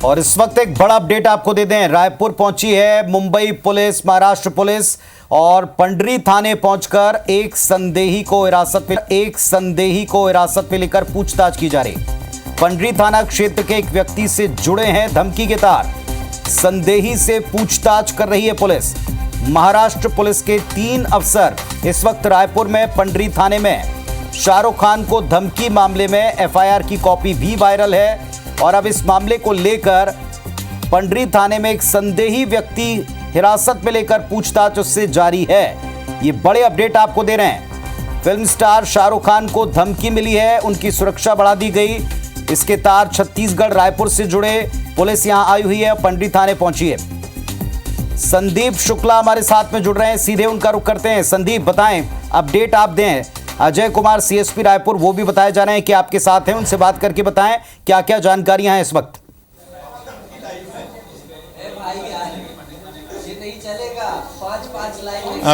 और इस वक्त एक बड़ा अपडेट आपको दे दें, रायपुर पहुंची है मुंबई पुलिस, महाराष्ट्र पुलिस और पंडरी थाने पहुंचकर एक संदेही को हिरासत में लेकर पूछताछ की जा रही। पंडरी थाना क्षेत्र के एक व्यक्ति से जुड़े हैं धमकी के तार, संदेही से पूछताछ कर रही है पुलिस। महाराष्ट्र पुलिस के 3 अफसर इस वक्त रायपुर में पंडरी थाने में। शाहरुख खान को धमकी मामले में एफआईआर की कॉपी भी वायरल है और अब इस मामले को लेकर पंडरी थाने में एक संदेही व्यक्ति हिरासत में लेकर पूछताछ उससे जारी है। ये बड़े अपडेट आपको दे रहे हैं। फिल्म स्टार शाहरुख खान को धमकी मिली है, उनकी सुरक्षा बढ़ा दी गई। इसके तार छत्तीसगढ़ रायपुर से जुड़े। पुलिस यहां आई हुई है, पंडरी थाने पहुंची है। संदीप शुक्ला हमारे साथ में जुड़ रहे हैं, सीधे उनका रुख करते हैं। संदीप, बताएं, अपडेट आप दें। अजय कुमार सीएसपी रायपुर वो भी बताए जा रहे हैं कि आपके साथ हैं, उनसे बात करके बताएं क्या क्या जानकारियां हैं इस वक्त।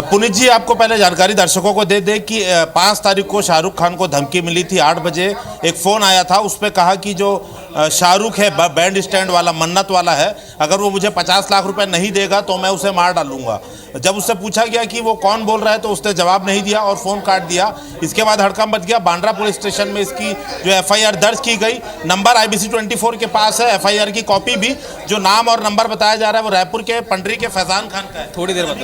पुनीत जी, आपको पहले जानकारी दर्शकों को दे दे कि 5 तारीख को शाहरुख खान को धमकी मिली थी। 8 बजे एक फ़ोन आया था, उस पर कहा कि जो शाहरुख है बैंड स्टैंड वाला, मन्नत वाला है, अगर वो मुझे 50 लाख रुपए नहीं देगा तो मैं उसे मार डालूंगा। जब उससे पूछा गया कि वो कौन बोल रहा है तो उसने जवाब नहीं दिया और फ़ोन काट दिया। इसके बाद हड़कंप मच गया। बांद्रा पुलिस स्टेशन में इसकी जो एफआईआर दर्ज की गई, नंबर IBC 24 के पास है। एफआईआर की कॉपी भी, जो नाम और नंबर बताया जा रहा है वो रायपुर के पंडरी के फैजान खान का है। थोड़ी देर बाद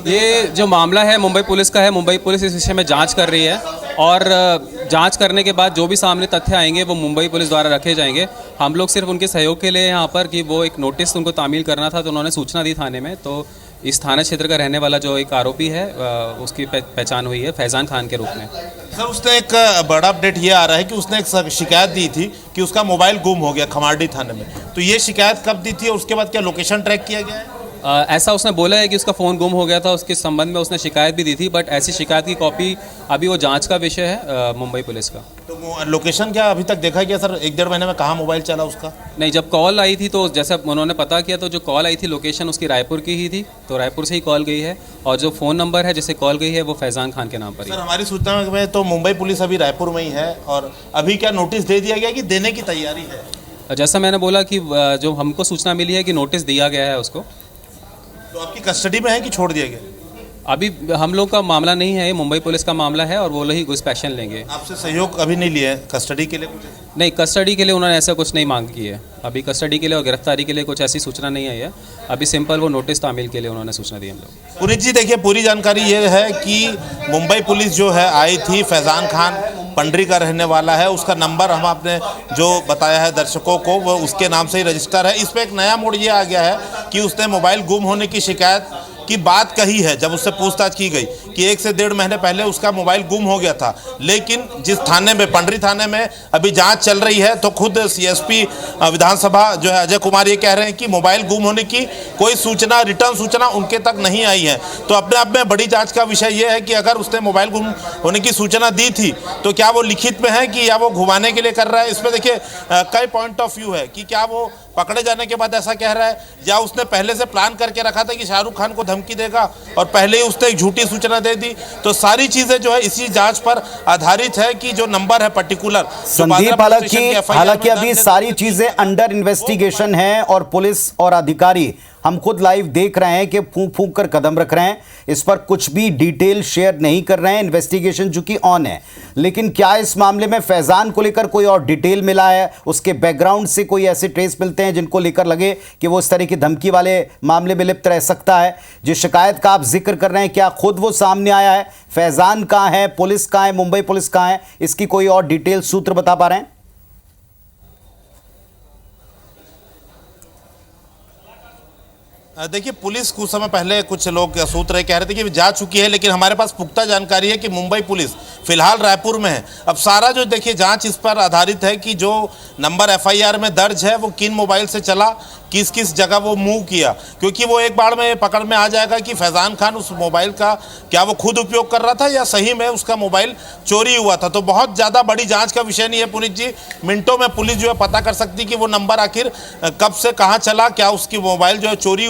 ये जो मामला है मुंबई पुलिस का है। मुंबई पुलिस इस विषय में जांच कर रही है और जांच करने के बाद जो भी सामने तथ्य आएंगे वो मुंबई पुलिस द्वारा रखे जाएंगे। हम लोग सिर्फ उनके सहयोग के लिए यहाँ पर कि वो एक नोटिस उनको तामील करना था तो उन्होंने सूचना दी थाने में। तो इस थाना क्षेत्र का रहने वाला जो एक आरोपी है उसकी पहचान हुई है फैजान खान के रूप में। सर, उसने एक बड़ा अपडेट ये आ रहा है कि उसने एक शिकायत दी थी कि उसका मोबाइल गुम हो गया खमारडी थाने में। तो ये शिकायत कब दी थी और उसके बाद क्या लोकेशन ट्रैक किया गया है? ऐसा उसने बोला है कि उसका फ़ोन गुम हो गया था, उसके संबंध में उसने शिकायत भी दी थी, बट ऐसी शिकायत की कॉपी अभी वो जांच का विषय है मुंबई पुलिस का। तो लोकेशन क्या अभी तक देखा गया सर? 1-1.5 महीने में कहाँ मोबाइल चला उसका? नहीं, जब कॉल आई थी तो जैसे उन्होंने पता किया तो जो कॉल आई थी लोकेशन उसकी रायपुर की ही थी, तो रायपुर से ही कॉल गई है और जो फ़ोन नंबर है जिसे कॉल गई है वो फैजान खान के नाम पर। सर, हमारी सूचना में तो मुंबई पुलिस अभी रायपुर में ही है और अभी क्या नोटिस दे दिया गया कि देने की तैयारी है? जैसा मैंने बोला कि जो हमको सूचना मिली है कि नोटिस दिया गया है उसको। तो आपकी कस्टडी में है कि छोड़ दिया गया? अभी हम लोग का मामला नहीं है, ये मुंबई पुलिस का मामला है और वो लोग ही कुछ एक्शन लेंगे। आपसे सहयोग अभी नहीं लिया है कस्टडी के लिए? नहीं, कस्टडी के लिए उन्होंने ऐसा कुछ नहीं मांग की है। अभी कस्टडी के लिए और गिरफ्तारी के लिए कुछ ऐसी सूचना नहीं आई है। अभी सिंपल वो नोटिस तामील के लिए उन्होंने सूचना दी हम लोग। पुनीत जी, देखिए, पूरी जानकारी ये है कि मुंबई पुलिस जो है आई थी, फैजान खान पंडरी का रहने वाला है। उसका नंबर हम आपने जो बताया है दर्शकों को वो उसके नाम से ही रजिस्टर है। इस पर एक नया मोड़ ये आ गया है कि उसने मोबाइल गुम होने की शिकायत की बात कही है जब उससे पूछताछ की गई कि 1 से 1.5 महीने पहले उसका मोबाइल गुम हो गया था। लेकिन जिस थाने में, पंडरी थाने में अभी जांच चल रही है, तो खुद CSP विधानसभा जो है अजय कुमार ये कह रहे हैं कि मोबाइल गुम होने की कोई सूचना, रिटर्न सूचना उनके तक नहीं आई है। तो अपने आप में बड़ी जांच का विषय ये है कि अगर उसने मोबाइल गुम होने की सूचना दी थी तो क्या वो लिखित में है कि या वो घुमाने के लिए कर रहा है। इसमें देखिए कई पॉइंट ऑफ व्यू है कि क्या वो पकड़े जाने के बाद ऐसा कह रहा है या उसने पहले से प्लान करके रखा था कि शाहरुख खान को धमकी देगा और पहले ही उसने एक झूठी सूचना दे दी। तो सारी चीजें जो है इसी जांच पर आधारित है कि जो नंबर है पर्टिकुलर। संदीप, हालांकि अभी सारी चीजें अंडर इन्वेस्टिगेशन है और पुलिस और अधिकारी हम खुद लाइव देख रहे हैं कि फूंक फूंक कर कदम रख रहे हैं। इस पर कुछ भी डिटेल शेयर नहीं कर रहे हैं, इन्वेस्टिगेशन चूंकि ऑन है। लेकिन क्या इस मामले में फैजान को लेकर कोई और डिटेल मिला है, उसके बैकग्राउंड से कोई ऐसे ट्रेस मिलते हैं जिनको लेकर लगे कि वो इस तरह की धमकी वाले मामले में लिप्त रह सकता है? जिस शिकायत का आप जिक्र कर रहे हैं, क्या खुद वो सामने आया है? फैजान कहाँ है, पुलिस कहाँ है, मुंबई पुलिस कहाँ है? इसकी कोई और डिटेल सूत्र बता पा रहे हैं? देखिए, पुलिस कुछ समय पहले कुछ लोग सूत्र कह रहे थे कि जा चुकी है, लेकिन हमारे पास पुख्ता जानकारी है कि मुंबई पुलिस फिलहाल रायपुर में है। अब सारा जो देखिए जांच इस पर आधारित है कि जो नंबर एफआईआर में दर्ज है वो किन मोबाइल से चला, किस किस जगह वो मूव किया, क्योंकि वो एक बार में पकड़ में आ जाएगा कि फैज़ान खान उस मोबाइल का क्या वो खुद उपयोग कर रहा था या सही में उसका मोबाइल चोरी हुआ था। तो बहुत ज़्यादा बड़ी जांच का विषय नहीं है पुनीत जी, मिनटों में पुलिस जो है पता कर सकती कि वो नंबर आखिर कब से कहाँ चला, क्या उसकी मोबाइल जो है चोरी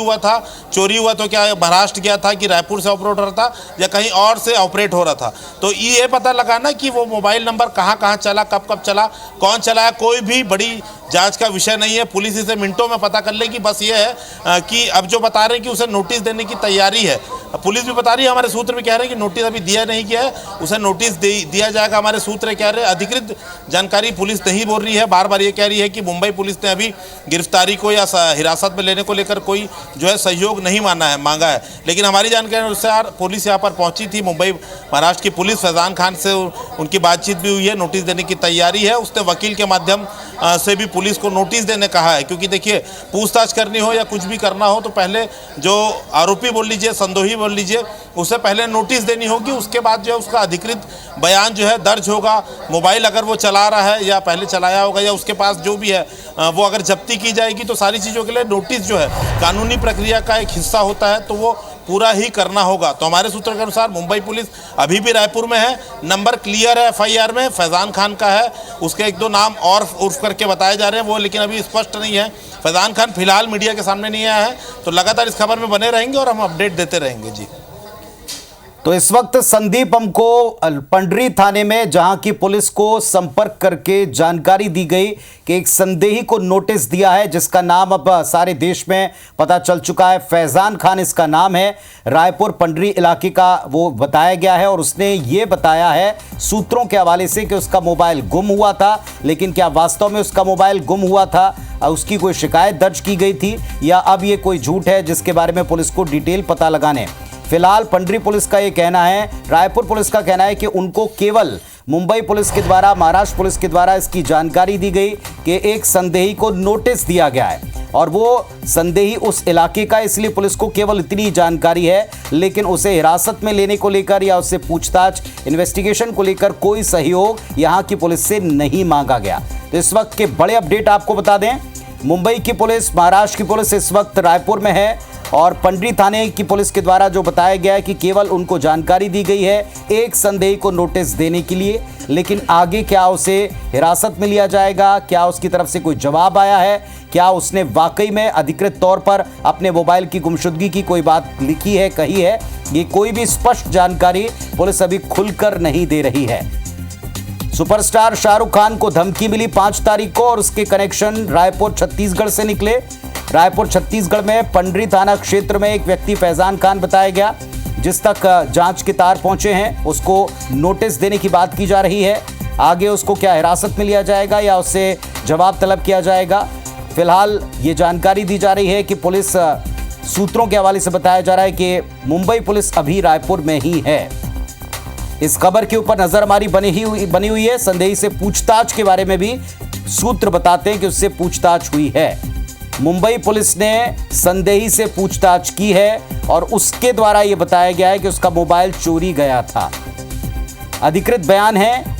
हुआ तो क्या महाराष्ट्र गया था कि रायपुर से ऑपरेट हो रहा था या कहीं और से ऑपरेट हो रहा था। तो ये पता लगाना कि वो मोबाइल नंबर कहाँ कहाँ चला, कब कब चला, कौन चलाया, कोई भी बड़ी जांच का विषय नहीं है। पुलिस इसे मिनटों में पता कर लेगी। बस ये है कि अब जो बता रहे हैं कि उसे नोटिस देने की तैयारी है, पुलिस भी बता रही है, हमारे सूत्र भी कह रहे हैं कि नोटिस अभी दिया नहीं गया है, उसे नोटिस दिया जाएगा। हमारे सूत्र कह रहे हैं, अधिकृत जानकारी पुलिस नहीं बोल रही है, बार बार ये कह रही है कि मुंबई पुलिस ने अभी गिरफ्तारी को या हिरासत में लेने को लेकर कोई जो है सहयोग नहीं मांगा है। लेकिन हमारी जानकारी अनुसार पुलिस यहाँ पर पहुंची थी, मुंबई महाराष्ट्र की पुलिस, फैज़ान खान से उनकी बातचीत भी हुई है, नोटिस देने की तैयारी है। उसने वकील के माध्यम से भी पुलिस को नोटिस देने कहा है, क्योंकि देखिए पूछताछ करनी हो या कुछ भी करना हो तो पहले जो आरोपी बोल लीजिए, संदेही बोल लीजिए, उसे पहले नोटिस देनी होगी, उसके बाद जो है उसका अधिकृत बयान जो है दर्ज होगा। मोबाइल अगर वो चला रहा है या पहले चलाया होगा या उसके पास जो भी है वो अगर जब्ती की जाएगी तो सारी चीज़ों के लिए नोटिस जो है कानूनी प्रक्रिया का एक हिस्सा होता है, तो वो पूरा ही करना होगा। तो हमारे सूत्रों के अनुसार मुंबई पुलिस अभी भी रायपुर में है, नंबर क्लियर है एफआईआर में, फैज़ान खान का है, उसके एक दो नाम और उर्फ करके बताए जा रहे हैं वो, लेकिन अभी स्पष्ट नहीं है। फैज़ान खान फिलहाल मीडिया के सामने नहीं आया है, तो लगातार इस खबर में बने रहेंगे और हम अपडेट देते रहेंगे जी। तो इस वक्त संदीप हमको पंडरी थाने में, जहां की पुलिस को संपर्क करके जानकारी दी गई कि एक संदेही को नोटिस दिया है, जिसका नाम अब सारे देश में पता चल चुका है, फैज़ान खान इसका नाम है, रायपुर पंडरी इलाके का वो बताया गया है। और उसने ये बताया है सूत्रों के हवाले से कि उसका मोबाइल गुम हुआ था, लेकिन क्या वास्तव में उसका मोबाइल गुम हुआ था, उसकी कोई शिकायत दर्ज की गई थी या अब ये कोई झूठ है, जिसके बारे में पुलिस को डिटेल पता लगाने। फिलहाल पंडरी पुलिस का ये कहना है, रायपुर पुलिस का कहना है कि उनको केवल मुंबई पुलिस के द्वारा, महाराष्ट्र पुलिस के द्वारा इसकी जानकारी दी गई कि एक संदेही को नोटिस दिया गया है और वो संदेही उस इलाके का, इसलिए पुलिस को केवल इतनी जानकारी है। लेकिन उसे हिरासत में लेने को लेकर या उससे पूछताछ, इन्वेस्टिगेशन को लेकर कोई सहयोग यहाँ की पुलिस से नहीं मांगा गया। तो इस वक्त के बड़े अपडेट आपको बता दें, मुंबई की पुलिस, महाराष्ट्र की पुलिस इस वक्त रायपुर में है और पंडरी थाने की पुलिस के द्वारा जो बताया गया है कि केवल उनको जानकारी दी गई है एक संदेही को नोटिस देने के लिए। लेकिन आगे क्या उसे हिरासत में लिया जाएगा, क्या उसकी तरफ से कोई जवाब आया है, क्या उसने वाकई में अधिकृत तौर पर अपने मोबाइल की गुमशुदगी की कोई बात लिखी है, कही है, ये कोई भी स्पष्ट जानकारी पुलिस अभी खुलकर नहीं दे रही है। सुपरस्टार शाहरुख खान को धमकी मिली 5 तारीख को और उसके कनेक्शन रायपुर छत्तीसगढ़ से निकले। रायपुर छत्तीसगढ़ में पंडरी थाना क्षेत्र में एक व्यक्ति फैज़ान खान बताया गया, जिस तक जांच के तार पहुंचे हैं, उसको नोटिस देने की बात की जा रही है। आगे उसको क्या हिरासत में लिया जाएगा या उससे जवाब तलब किया जाएगा, फिलहाल ये जानकारी दी जा रही है कि पुलिस सूत्रों के हवाले से बताया जा रहा है कि मुंबई पुलिस अभी रायपुर में ही है। इस खबर के ऊपर नजर हमारी बनी हुई है। संदेही से पूछताछ के बारे में भी सूत्र बताते हैं कि उससे पूछताछ हुई है। मुंबई पुलिस ने संदेही से पूछताछ की है और उसके द्वारा यह बताया गया है कि उसका मोबाइल चोरी गया था। अधिकृत बयान है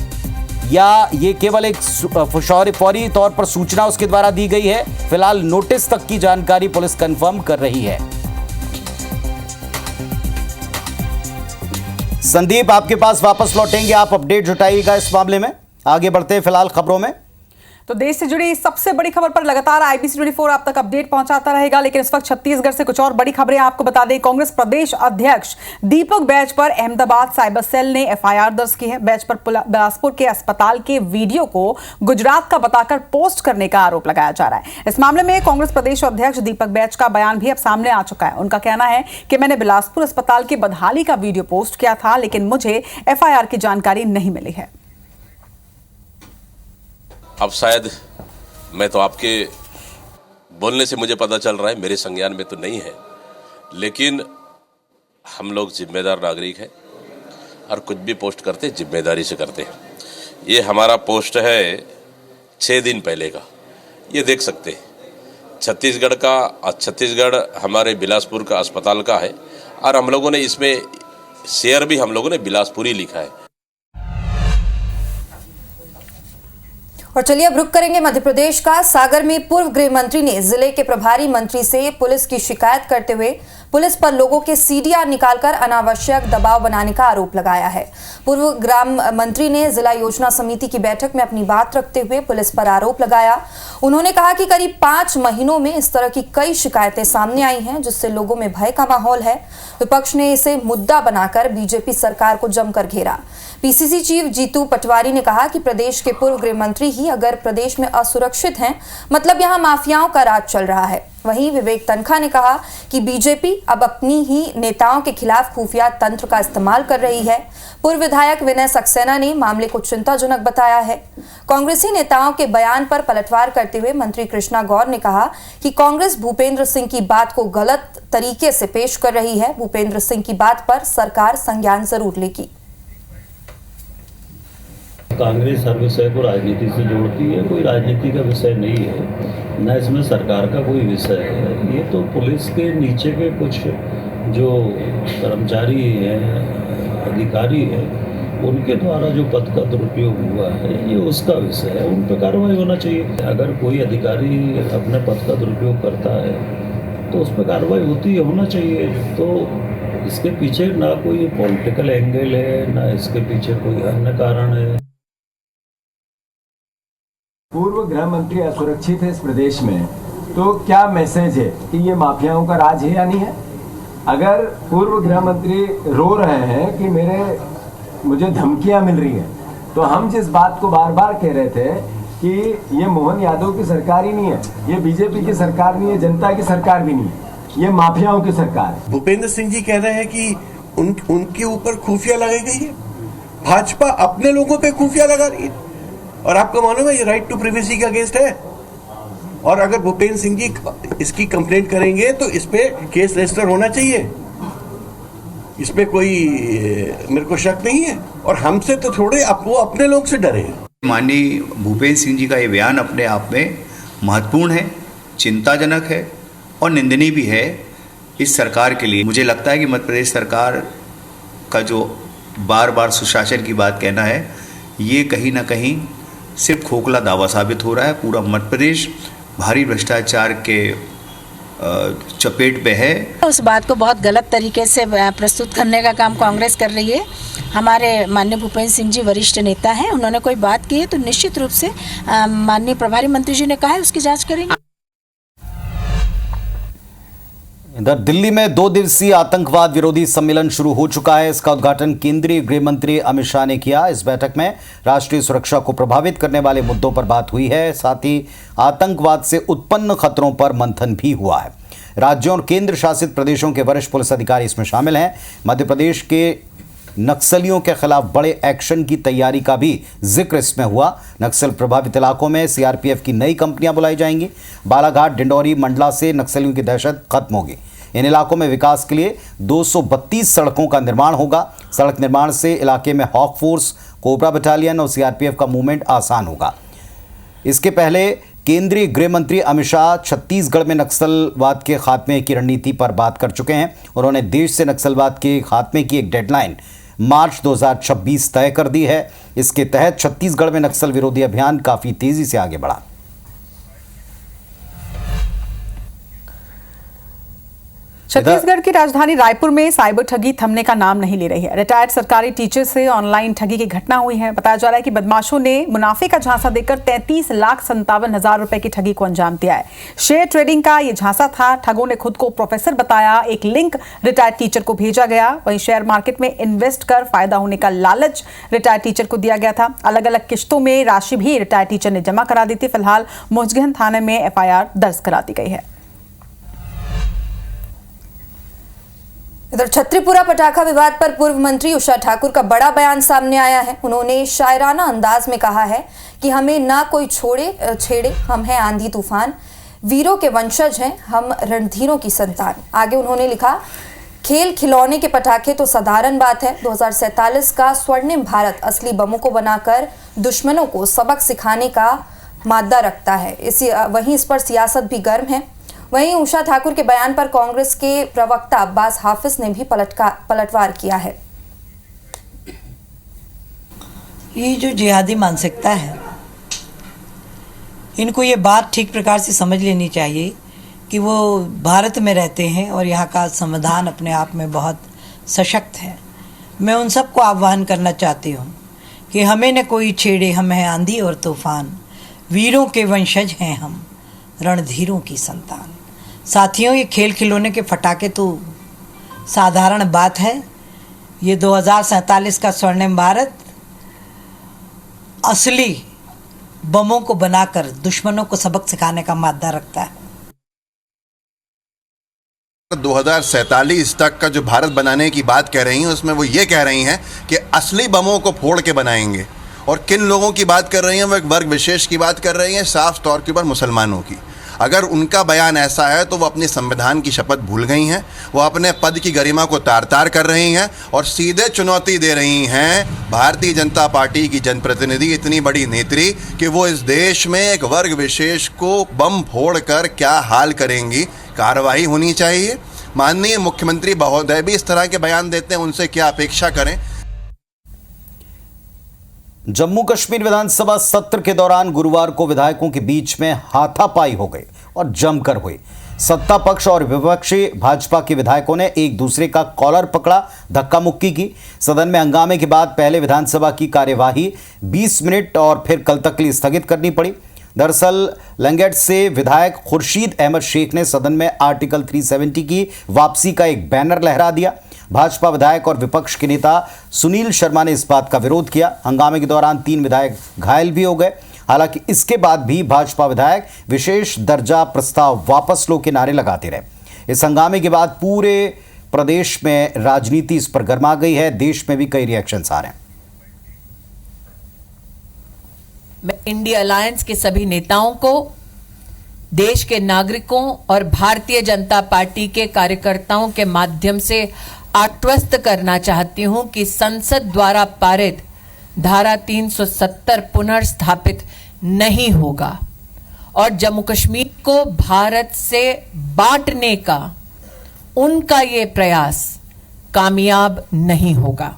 या ये केवल एक फौरी तौर पर सूचना उसके द्वारा दी गई है, फिलहाल नोटिस तक की जानकारी पुलिस कंफर्म कर रही है। संदीप, आपके पास वापस लौटेंगे, आप अपडेट जुटाइएगा इस मामले में। आगे बढ़ते हैं फिलहाल खबरों में। तो देश से जुड़ी सबसे बड़ी खबर पर लगातार IBC 24 आप तक अपडेट पहुंचाता रहेगा, लेकिन इस वक्त छत्तीसगढ़ से कुछ और बड़ी खबरें आपको बता दें। कांग्रेस प्रदेश अध्यक्ष दीपक बैज पर अहमदाबाद साइबर सेल ने FIR दर्ज की है। बैज पर बिलासपुर के अस्पताल के वीडियो को गुजरात का बताकर पोस्ट करने का आरोप लगाया जा रहा है। इस मामले में कांग्रेस प्रदेश अध्यक्ष दीपक बैज का बयान भी अब सामने आ चुका है। उनका कहना है कि मैंने बिलासपुर अस्पताल के बदहाली का वीडियो पोस्ट किया था, लेकिन मुझे FIR की जानकारी नहीं मिली है। अब शायद मैं तो आपके बोलने से मुझे पता चल रहा है, मेरे संज्ञान में तो नहीं है, लेकिन हम लोग जिम्मेदार नागरिक हैं और कुछ भी पोस्ट करते जिम्मेदारी से करते हैं। ये हमारा पोस्ट है 6 दिन पहले का, ये देख सकते हैं छत्तीसगढ़ का, और छत्तीसगढ़ हमारे बिलासपुर का अस्पताल का है और हम लोगों ने इसमें शेयर भी हम लोगों ने बिलासपुर ही लिखा है। और चलिए अब रुक करेंगे मध्य प्रदेश का। सागर में पूर्व गृह मंत्री ने जिले के प्रभारी मंत्री से पुलिस की शिकायत करते हुए पुलिस पर लोगों के सीडीआर निकालकर अनावश्यक दबाव बनाने का आरोप लगाया है। पूर्व ग्राम मंत्री ने जिला योजना समिति की बैठक में अपनी बात रखते हुए पुलिस पर आरोप लगाया। उन्होंने कहा कि करीब 5 महीनों में इस तरह की कई शिकायतें सामने आई हैं, जिससे लोगों में भय का माहौल है। विपक्ष ने इसे मुद्दा बनाकर बीजेपी सरकार को जमकर घेरा। पीसीसी चीफ जीतू पटवारी ने कहा कि प्रदेश के पूर्व गृह मंत्री ही अगर प्रदेश में असुरक्षित हैं, मतलब यहां माफियाओं का राज चल रहा है। वहीं विवेक तनखा ने कहा कि बीजेपी अब अपनी ही नेताओं के खिलाफ खुफिया तंत्र का इस्तेमाल कर रही है। पूर्व विधायक विनय सक्सेना ने मामले को चिंताजनक बताया है। कांग्रेसी नेताओं के बयान पर पलटवार करते हुए मंत्री कृष्णा गौर ने कहा कि कांग्रेस भूपेंद्र सिंह की बात को गलत तरीके से पेश कर रही है। भूपेंद्र सिंह की बात पर सरकार संज्ञान जरूर लेगी। कांग्रेस हर विषय को राजनीति से जोड़ती है, कोई राजनीति का विषय नहीं है, न इसमें सरकार का कोई विषय है। ये तो पुलिस के नीचे के कुछ जो कर्मचारी हैं, अधिकारी हैं, उनके द्वारा जो पद का दुरुपयोग हुआ है, ये उसका विषय है, उन पर कार्रवाई होना चाहिए। अगर कोई अधिकारी अपने पद का दुरुपयोग करता है तो उस पर कार्रवाई होती है, होना चाहिए। तो इसके पीछे ना कोई पॉलिटिकल एंगल है, ना इसके पीछे कोई अन्य कारण है। पूर्व गृह मंत्री असुरक्षित है इस प्रदेश में, तो क्या मैसेज है कि ये माफियाओं का राज है या नहीं है? अगर पूर्व गृह मंत्री रो रहे हैं कि मुझे धमकियां मिल रही हैं, तो हम जिस बात को बार बार कह रहे थे कि ये मोहन यादव की सरकार ही नहीं है, ये बीजेपी की सरकार नहीं है, जनता की सरकार भी नहीं है, ये माफियाओं की सरकार है। भूपेंद्र सिंह जी कह रहे हैं कि उनके ऊपर खुफिया लगाई गई है। भाजपा अपने लोगों पे खुफिया लगा रही है, और आपको मालूम है ये राइट टू प्राइवेसी के अगेंस्ट है। और अगर भूपेंद्र सिंह जी इसकी कंप्लेंट करेंगे तो इस पे केस रजिस्टर होना चाहिए, इसमें कोई मेरे को शक नहीं है। और हमसे तो थोड़े वो अपने लोग से डरे हैं। माननीय भूपेंद्र सिंह जी का ये बयान अपने आप में महत्वपूर्ण है, चिंताजनक है और निंदनीय भी है इस सरकार के लिए। मुझे लगता है कि मध्य प्रदेश सरकार का जो बार बार सुशासन की बात कहना है, ये कहीं ना कहीं सिर्फ खोखला दावा साबित हो रहा है। पूरा मध्य प्रदेश भारी भ्रष्टाचार के चपेट में है। उस बात को बहुत गलत तरीके से प्रस्तुत करने का काम कांग्रेस कर रही है। हमारे माननीय भूपेंद्र सिंह जी वरिष्ठ नेता हैं, उन्होंने कोई बात की है तो निश्चित रूप से माननीय प्रभारी मंत्री जी ने कहा है उसकी जांच करेंगे। इधर दिल्ली में 2 दिवसीय आतंकवाद विरोधी सम्मेलन शुरू हो चुका है। इसका उद्घाटन केंद्रीय गृह मंत्री अमित शाह ने किया। इस बैठक में राष्ट्रीय सुरक्षा को प्रभावित करने वाले मुद्दों पर बात हुई है। साथ ही आतंकवाद से उत्पन्न खतरों पर मंथन भी हुआ है। राज्यों और केंद्र शासित प्रदेशों के वरिष्ठ पुलिस अधिकारी इसमें शामिल हैं। मध्य प्रदेश के नक्सलियों के खिलाफ बड़े एक्शन की तैयारी का भी जिक्र इसमें हुआ। नक्सल प्रभावित इलाकों में सीआरपीएफ की नई कंपनियां बुलाई जाएंगी। बालाघाट, डिंडौरी, मंडला से नक्सलियों की दहशत खत्म होगी। इन इलाकों में विकास के लिए 232 सड़कों का निर्माण होगा। सड़क निर्माण से इलाके में हॉक फोर्स, कोबरा बटालियन और सीआरपीएफ का मूवमेंट आसान होगा। इसके पहले केंद्रीय गृह मंत्री अमित शाह छत्तीसगढ़ में नक्सलवाद के खात्मे की रणनीति पर बात कर चुके हैं। उन्होंने देश से नक्सलवाद के खात्मे की एक डेडलाइन मार्च 2026 तय कर दी है। इसके तहत छत्तीसगढ़ में नक्सल विरोधी अभियान काफी तेजी से आगे बढ़ा। छत्तीसगढ़ की राजधानी रायपुर में साइबर ठगी थमने का नाम नहीं ले रही है। रिटायर्ड सरकारी टीचर से ऑनलाइन ठगी की घटना हुई है। बताया जा रहा है कि बदमाशों ने मुनाफे का झांसा देकर 33,57,000 रुपए की ठगी को अंजाम दिया है। शेयर ट्रेडिंग का यह झांसा था। ठगों ने खुद को प्रोफेसर बताया। एक लिंक रिटायर्ड टीचर को भेजा गया। वहीं शेयर मार्केट में इन्वेस्ट कर फायदा होने का लालच रिटायर्ड टीचर को दिया गया था। अलग अलग किश्तों में राशि भी रिटायर्ड टीचर ने जमा करा दी थी। फिलहाल मुजगहन थाने में FIR दर्ज करा दी गई है। इधर छत्रीपुरा पटाखा विवाद पर पूर्व मंत्री उषा ठाकुर का बड़ा बयान सामने आया है। उन्होंने शायराना अंदाज में कहा है कि हमें ना कोई छेड़े, हम हैं आंधी तूफान, वीरों के वंशज हैं हम, रणधीरों की संतान। आगे उन्होंने लिखा, खेल खिलौने के पटाखे तो साधारण बात है, 2047 का स्वर्णिम भारत असली बमों को बनाकर दुश्मनों को सबक सिखाने का मादा रखता है। वहीं इस पर सियासत भी गर्म है। वहीं उषा ठाकुर के बयान पर कांग्रेस के प्रवक्ता अब्बास हाफिज ने भी पलटवार किया है। ये जो जिहादी मानसिकता है इनको ये बात ठीक प्रकार से समझ लेनी चाहिए कि वो भारत में रहते हैं और यहाँ का संविधान अपने आप में बहुत सशक्त है। मैं उन सबको आह्वान करना चाहती हूँ कि हमें न कोई छेड़े, हम हैं आंधी और तूफान, वीरों के वंशज हैं हम, रणधीरों की संतान। साथियों, ये खेल खिलौने के फटाके तो साधारण बात है। ये 2047 का स्वर्णिम भारत असली बमों को बनाकर दुश्मनों को सबक सिखाने का मादा रखता है। 2047 तक का जो भारत बनाने की बात कह रही हैं, उसमें वो ये कह रही हैं कि असली बमों को फोड़ के बनाएंगे। और किन लोगों की बात कर रही हैं? वो एक वर्ग विशेष की बात कर रही हैं, साफ तौर के ऊपर मुसलमानों की। अगर उनका बयान ऐसा है तो वो अपने संविधान की शपथ भूल गई हैं, वो अपने पद की गरिमा को तार तार कर रही हैं और सीधे चुनौती दे रही हैं भारतीय जनता पार्टी की जनप्रतिनिधि, इतनी बड़ी नेत्री, कि वो इस देश में एक वर्ग विशेष को बम फोड़ कर क्या हाल करेंगी। कार्रवाई होनी चाहिए। माननीय मुख्यमंत्री महोदय भी इस तरह के बयान देते हैं, उनसे क्या अपेक्षा करें। जम्मू कश्मीर विधानसभा सत्र के दौरान गुरुवार को विधायकों के बीच में हाथापाई हो गई और जमकर हुई। सत्ता पक्ष और विपक्षी भाजपा के विधायकों ने एक दूसरे का कॉलर पकड़ा, धक्का मुक्की की। सदन में हंगामे के बाद पहले विधानसभा की कार्यवाही 20 मिनट और फिर कल तक के लिए स्थगित करनी पड़ी। दरअसल लंगेट से विधायक खुर्शीद अहमद शेख ने सदन में आर्टिकल 370 की वापसी का एक बैनर लहरा दिया। भाजपा विधायक और विपक्ष के नेता सुनील शर्मा ने इस बात का विरोध किया। हंगामे के दौरान 3 विधायक घायल भी हो गए। हालांकि इसके बाद भी भाजपा विधायक विशेष दर्जा प्रस्ताव वापस लो के नारे लगाते रहे। इस हंगामे के बाद पूरे प्रदेश में राजनीति इस पर गर्मा गई है। देश में भी कई रिएक्शंस आ रहे हैं। मैं इंडिया अलायंस के सभी नेताओं को, देश के नागरिकों और भारतीय जनता पार्टी के कार्यकर्ताओं के माध्यम से आश्वस्त करना चाहती हूं कि संसद द्वारा पारित धारा 370 पुनर्स्थापित नहीं होगा और जम्मू कश्मीर को भारत से बांटने का उनका ये प्रयास कामयाब नहीं होगा।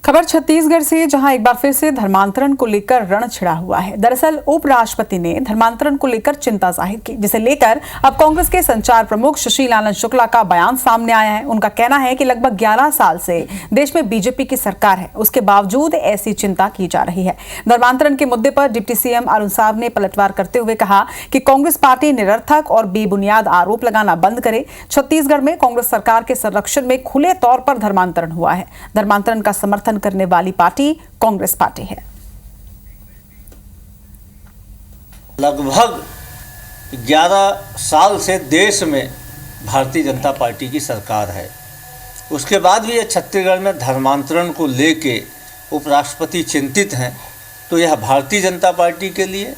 खबर छत्तीसगढ़ से, जहां एक बार फिर से धर्मांतरण को लेकर रण छिड़ा हुआ है। दरअसल उपराष्ट्रपति ने धर्मांतरण को लेकर चिंता जाहिर की, जिसे लेकर अब कांग्रेस के संचार प्रमुख सुशील आनंद शुक्ला का बयान सामने आया है। उनका कहना है कि लगभग 11 साल से देश में बीजेपी की सरकार है, उसके बावजूद ऐसी चिंता की जा रही है। धर्मांतरण के मुद्दे पर डिप्टी सीएम अरुण साव ने पलटवार करते हुए कहा कि कांग्रेस पार्टी निरर्थक और बेबुनियाद आरोप लगाना बंद करे। छत्तीसगढ़ में कांग्रेस सरकार के संरक्षण में खुले तौर पर धर्मांतरण हुआ है। धर्मांतरण का समर्थन करने वाली पार्टी कांग्रेस पार्टी है। लगभग 11 साल से देश में भारतीय जनता पार्टी की सरकार है, उसके बाद भी ये छत्तीसगढ़ में धर्मांतरण को लेके उपराष्ट्रपति चिंतित हैं, तो यह भारतीय जनता पार्टी के लिए,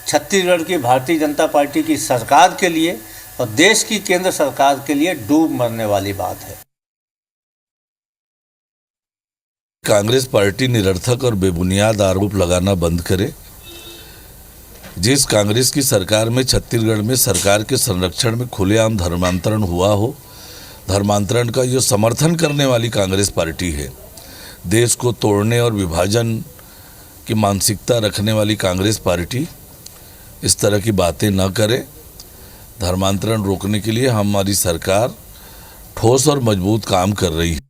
छत्तीसगढ़ की भारतीय जनता पार्टी की सरकार के लिए और देश की केंद्र सरकार के लिए डूब मरने वाली बात है। कांग्रेस पार्टी निरर्थक और बेबुनियाद आरोप लगाना बंद करे। जिस कांग्रेस की सरकार में छत्तीसगढ़ में सरकार के संरक्षण में खुलेआम धर्मांतरण हुआ हो, धर्मांतरण का जो समर्थन करने वाली कांग्रेस पार्टी है, देश को तोड़ने और विभाजन की मानसिकता रखने वाली कांग्रेस पार्टी इस तरह की बातें न करे। धर्मांतरण रोकने के लिए हमारी सरकार ठोस और मजबूत काम कर रही है।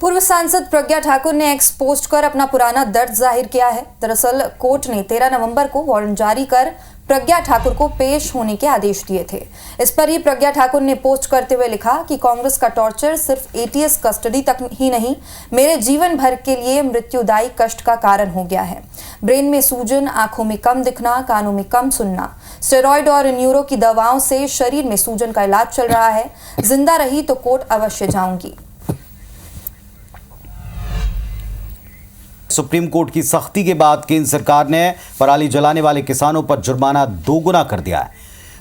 पूर्व सांसद प्रज्ञा ठाकुर ने एक्स पोस्ट कर अपना पुराना दर्द जाहिर किया है। दरअसल कोर्ट ने 13 नवंबर को वारंट जारी कर प्रज्ञा ठाकुर को पेश होने के आदेश दिए थे। इस पर ही प्रज्ञा ठाकुर ने पोस्ट करते हुए लिखा कि कांग्रेस का टॉर्चर सिर्फ एटीएस कस्टडी तक ही नहीं, मेरे जीवन भर के लिए मृत्युदायी कष्ट का कारण हो गया है। ब्रेन में सूजन, आंखों में कम दिखना, कानों में कम सुनना, स्टेरॉइड और न्यूरो की दवाओं से शरीर में सूजन का इलाज चल रहा है। जिंदा रही तो कोर्ट अवश्य जाऊंगी। सुप्रीम कोर्ट की सख्ती के बाद केंद्र सरकार ने पराली जलाने वाले किसानों पर जुर्माना 2 गुना कर दिया है।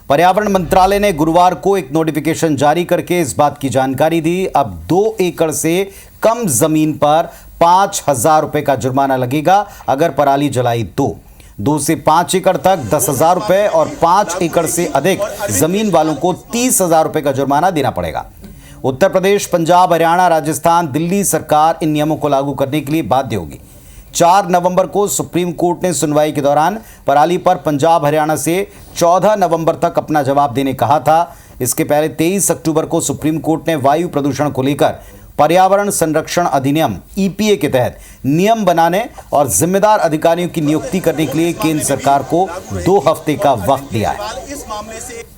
पर्यावरण मंत्रालय ने गुरुवार को एक नोटिफिकेशन जारी करके इस बात की जानकारी दी। अब 2 एकड़ से कम जमीन पर 5,000 रुपए का जुर्माना लगेगा अगर पराली जलाई तो। 2 से 5 एकड़ तक 10,000 रुपए और 5 एकड़ से अधिक जमीन वालों को 30,000 रुपए का जुर्माना देना पड़ेगा। उत्तर प्रदेश, पंजाब, हरियाणा, राजस्थान, दिल्ली सरकार इन नियमों को लागू करने के लिए बाध्य होगी। 4 नवंबर को सुप्रीम कोर्ट ने सुनवाई के दौरान पराली पर पंजाब, हरियाणा से 14 नवंबर तक अपना जवाब देने कहा था। इसके पहले 23 अक्टूबर को सुप्रीम कोर्ट ने वायु प्रदूषण को लेकर पर्यावरण संरक्षण अधिनियम EPA के तहत नियम बनाने और जिम्मेदार अधिकारियों की नियुक्ति करने के लिए केंद्र सरकार को 2 हफ्ते का वक्त दिया है।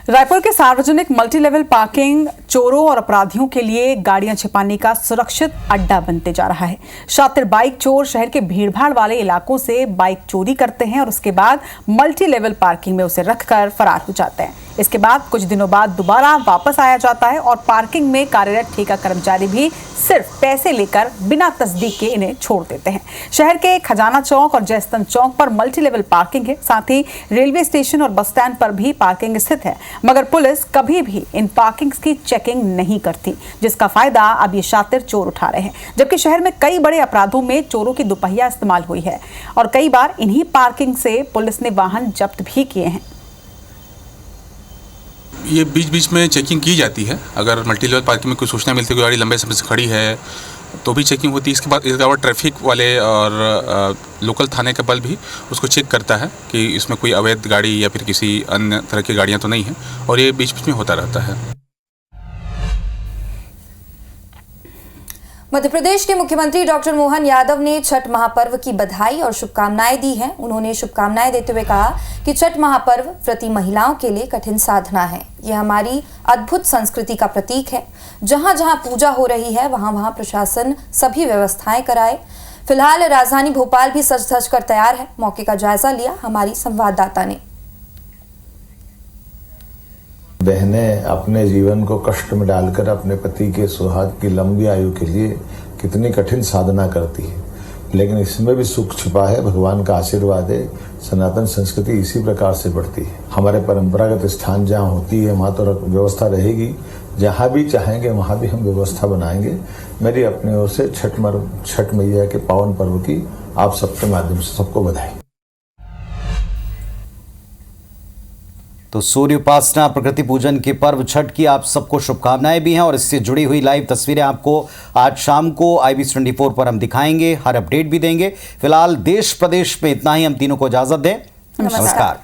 रायपुर के सार्वजनिक मल्टी लेवल पार्किंग चोरों और अपराधियों के लिए गाड़ियां छिपाने का सुरक्षित अड्डा बनते जा रहा है। शातिर बाइक चोर शहर के भीड़भाड़ वाले इलाकों से बाइक चोरी करते हैं और उसके बाद मल्टी लेवल पार्किंग में उसे रखकर फरार हो जाते हैं। इसके बाद कुछ दिनों बाद दोबारा वापस आया जाता है और पार्किंग में कार्यरत ठेका कर्मचारी भी सिर्फ पैसे लेकर बिना तस्दीक के इन्हें छोड़ देते हैं। शहर के खजाना चौक और जयस्तंभ चौक पर मल्टी लेवल पार्किंग है। साथ ही रेलवे स्टेशन और बस स्टैंड पर भी पार्किंग स्थित है, मगर पुलिस कभी भी इन पार्किंग्स की चेकिंग नहीं करती, जिसका फायदा अब ये शातिर चोर उठा रहे हैं। जबकि शहर में कई बड़े अपराधों में चोरों की दुपहिया इस्तेमाल हुई है और कई बार इन्हीं पार्किंग से पुलिस ने वाहन जब्त भी किए हैं। ये बीच बीच में चेकिंग की जाती है। अगर मल्टी लेवल पार्किंग में कोई सूचना मिलती है कोई गाड़ी लंबे समय से खड़ी है तो भी चेकिंग होती है। इसके बाद ट्रैफिक वाले और लोकल थाने का बल भी उसको चेक करता है कि इसमें कोई अवैध गाड़ी या फिर किसी अन्य तरह की गाड़ियां तो नहीं हैं, और ये बीच बीच में होता रहता है। मध्य प्रदेश के मुख्यमंत्री डॉक्टर मोहन यादव ने छठ महापर्व की बधाई और शुभकामनाएं दी हैं। उन्होंने शुभकामनाएं देते हुए कहा कि छठ महापर्व व्रती महिलाओं के लिए कठिन साधना है। यह हमारी अद्भुत संस्कृति का प्रतीक है। जहां जहां पूजा हो रही है वहां वहां प्रशासन सभी व्यवस्थाएं कराए। फिलहाल राजधानी भोपाल भी सज धज कर तैयार है। मौके का जायजा लिया हमारी संवाददाता ने। बहनें अपने जीवन को कष्ट में डालकर अपने पति के सुहाग की लंबी आयु के लिए कितनी कठिन साधना करती है, लेकिन इसमें भी सुख छिपा है। भगवान का आशीर्वाद है। सनातन संस्कृति इसी प्रकार से बढ़ती है। हमारे परंपरागत स्थान जहाँ होती है वहाँ तो व्यवस्था रहेगी, जहाँ भी चाहेंगे वहाँ भी हम व्यवस्था बनाएंगे। मेरी अपनी ओर से छठ मैया के पावन पर्व की आप सबके माध्यम से सबको बधाई। तो सूर्य उपासना, प्रकृति पूजन के पर्व छठ की आप सबको शुभकामनाएं भी हैं और इससे जुड़ी हुई लाइव तस्वीरें आपको आज शाम को IBC24 पर हम दिखाएंगे, हर अपडेट भी देंगे। फिलहाल देश प्रदेश में इतना ही। हम तीनों को इजाजत दें। नमस्कार।